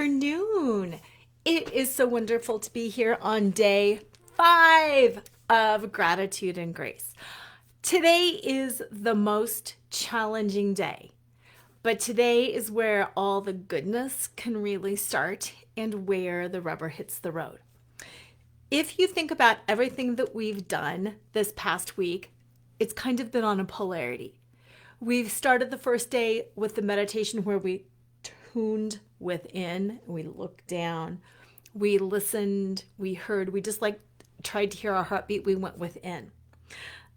afternoon. It is so wonderful to be here on day 5 of Gratitude and Grace. Today is the most challenging day, but today is where all the goodness can really start and where the rubber hits the road. If you think about everything that we've done this past week, it's kind of been on a polarity. We've started the first day with the meditation where we tuned within, we looked down, we listened, we heard, we just tried to hear our heartbeat, we went within.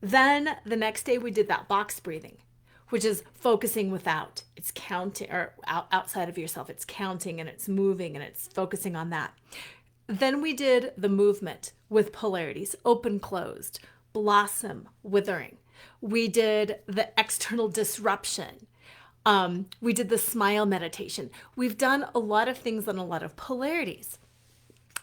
Then the next day we did that box breathing, which is focusing without. It's counting, or outside of yourself. It's counting and it's moving and it's focusing on that. Then we did the movement with polarities, open, closed, blossom, withering. We did the external disruption. We did the smile meditation. We've done a lot of things on a lot of polarities.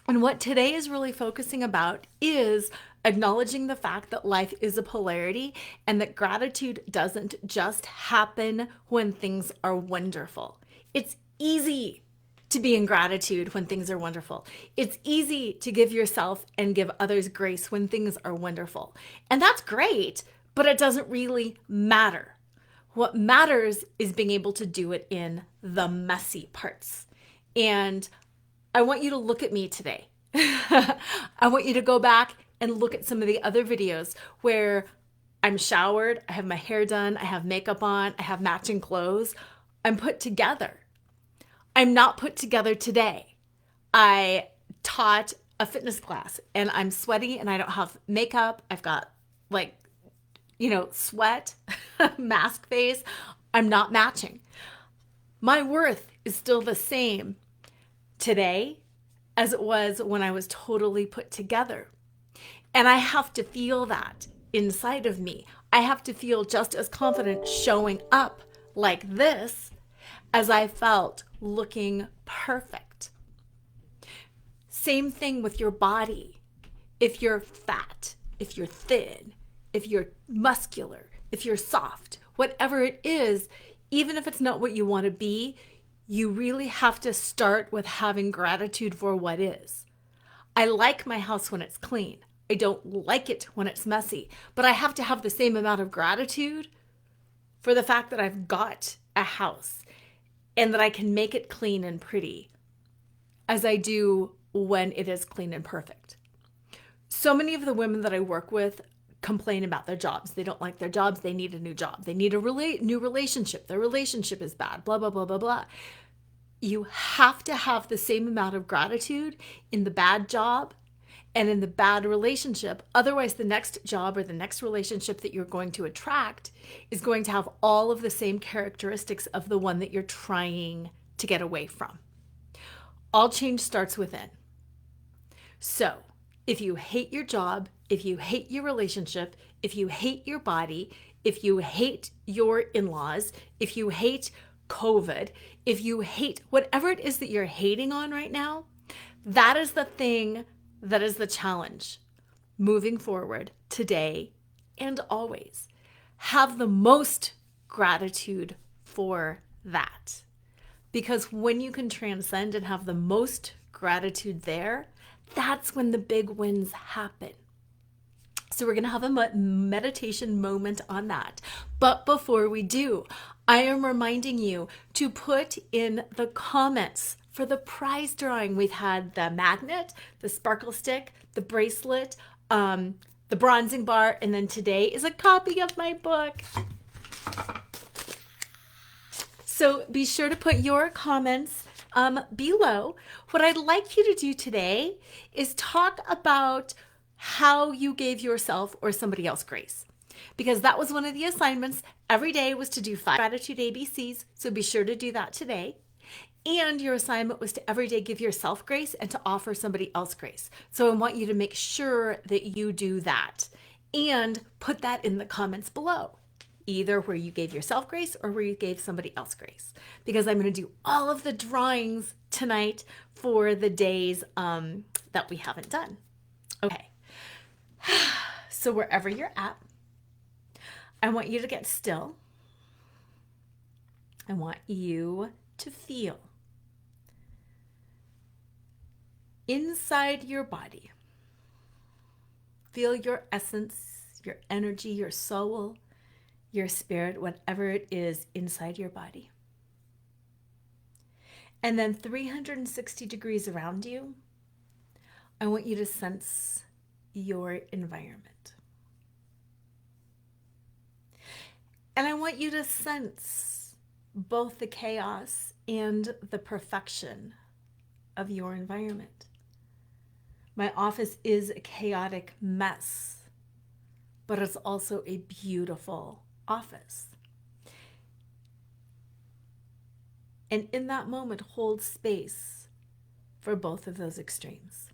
And what today is really focusing about is acknowledging the fact that life is a polarity and that gratitude doesn't just happen when things are wonderful. It's easy to be in gratitude when things are wonderful. It's easy to give yourself and give others grace when things are wonderful. And that's great, but it doesn't really matter. What matters is being able to do it in the messy parts. And I want you to look at me today. I want you to go back and look at some of the other videos where I'm showered, I have my hair done, I have makeup on, I have matching clothes. I'm put together. I'm not put together today. I taught a fitness class and I'm sweaty and I don't have makeup. I've got sweat, mask face. I'm not matching. My worth is still the same today as it was when I was totally put together. And I have to feel that inside of me. I have to feel just as confident showing up like this as I felt looking perfect. Same thing with your body. If you're fat, if you're thin, if you're muscular, if you're soft, whatever it is, even if it's not what you want to be, you really have to start with having gratitude for what is. I like my house when it's clean. I don't like it when it's messy, but I have to have the same amount of gratitude for the fact that I've got a house and that I can make it clean and pretty as I do when it is clean and perfect. So many of the women that I work with complain about their jobs. They don't like their jobs. They need a new job. They need a new relationship. Their relationship is bad, blah, blah, blah, blah, blah. You have to have the same amount of gratitude in the bad job and in the bad relationship. Otherwise, the next job or the next relationship that you're going to attract is going to have all of the same characteristics of the one that you're trying to get away from. All change starts within. So if you hate your job, if you hate your relationship, if you hate your body, if you hate your in-laws, if you hate COVID, if you hate whatever it is that you're hating on right now, that is the thing that is the challenge moving forward today and always. Have the most gratitude for that. Because when you can transcend and have the most gratitude there, that's when the big wins happen. So we're going to have a meditation moment on that. But before we do, I am reminding you to put in the comments for the prize drawing. We've had the magnet, the sparkle stick, the bracelet, the bronzing bar, and then today is a copy of my book. So be sure to put your comments below. What I'd like you to do today is talk about how you gave yourself or somebody else grace. Because that was one of the assignments. Every day was to do 5 gratitude ABCs. So be sure to do that today. And your assignment was to every day give yourself grace and to offer somebody else grace. So I want you to make sure that you do that and put that in the comments below, either where you gave yourself grace or where you gave somebody else grace. Because I'm going to do all of the drawings tonight for the days that we haven't done. Okay. So wherever you're at, I want you to get still. I want you to feel. inside your body. Feel your essence, your energy, your soul, your spirit, whatever it is inside your body. And then 360 degrees around you, I want you to sense your environment. And I want you to sense both the chaos and the perfection of your environment. My office is a chaotic mess, but it's also a beautiful office. And in that moment, hold space for both of those extremes.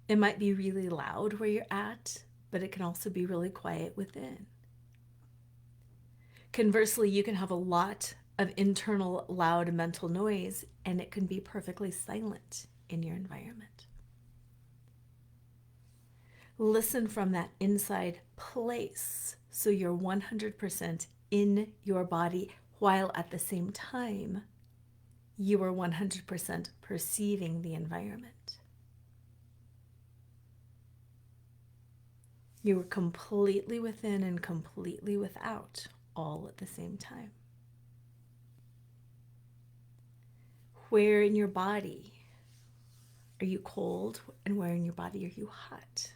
It might be really loud where you're at, but it can also be really quiet within. Conversely, you can have a lot of internal loud mental noise, and it can be perfectly silent in your environment. Listen from that inside place so you're 100% in your body, while at the same time, you are 100% perceiving the environment. You are completely within and completely without, all at the same time. Where in your body are you cold, and where in your body are you hot?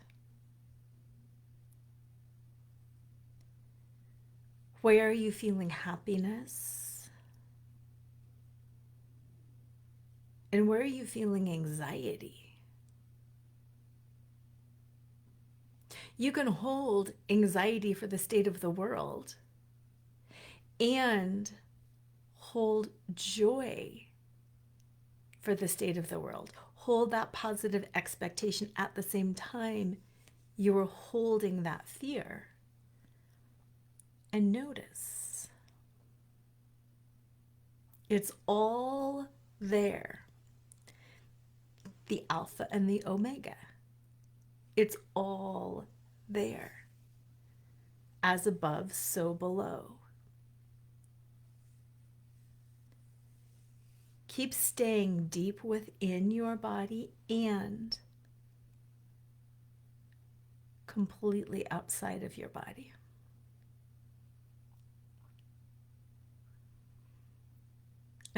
Where are you feeling happiness? And where are you feeling anxiety? You can hold anxiety for the state of the world and hold joy for the state of the world. Hold that positive expectation at the same time you are holding that fear. And notice, it's all there. The alpha and the omega. It's all there. As above, so below. Keep staying deep within your body and completely outside of your body.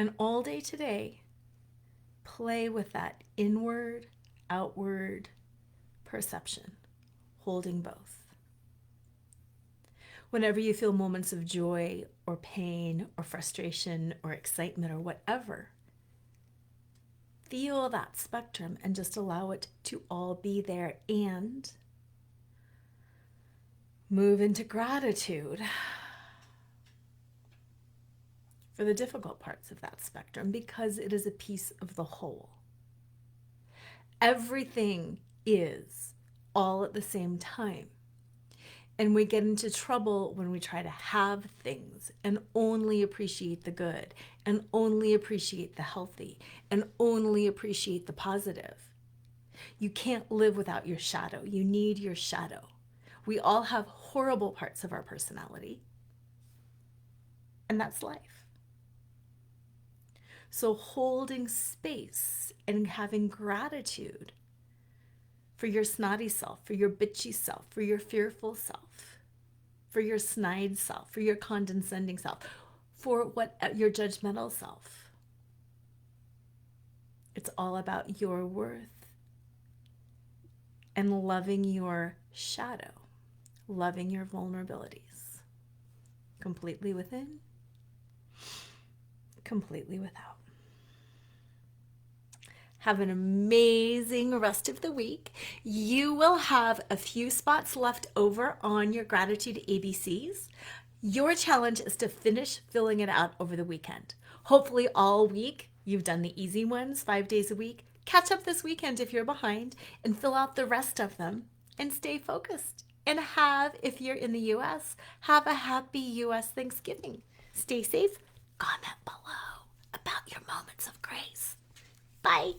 And all day today, play with that inward, outward perception, holding both. Whenever you feel moments of joy or pain or frustration or excitement or whatever, feel that spectrum and just allow it to all be there, and move into gratitude for the difficult parts of that spectrum, because it is a piece of the whole. Everything is all at the same time. And we get into trouble when we try to have things and only appreciate the good and only appreciate the healthy and only appreciate the positive. You can't live without your shadow. You need your shadow. We all have horrible parts of our personality, and that's life. So holding space and having gratitude for your snotty self, for your bitchy self, for your fearful self, for your snide self, for your condescending self, for your judgmental self. It's all about your worth and loving your shadow, loving your vulnerabilities, completely within, completely without. Have an amazing rest of the week. You will have a few spots left over on your gratitude ABCs. Your challenge is to finish filling it out over the weekend. Hopefully all week you've done the easy ones 5 days a week. Catch up this weekend if you're behind and fill out the rest of them and stay focused. And if you're in the US, have a happy US Thanksgiving. Stay safe. Comment below about your moments of grace. Bye.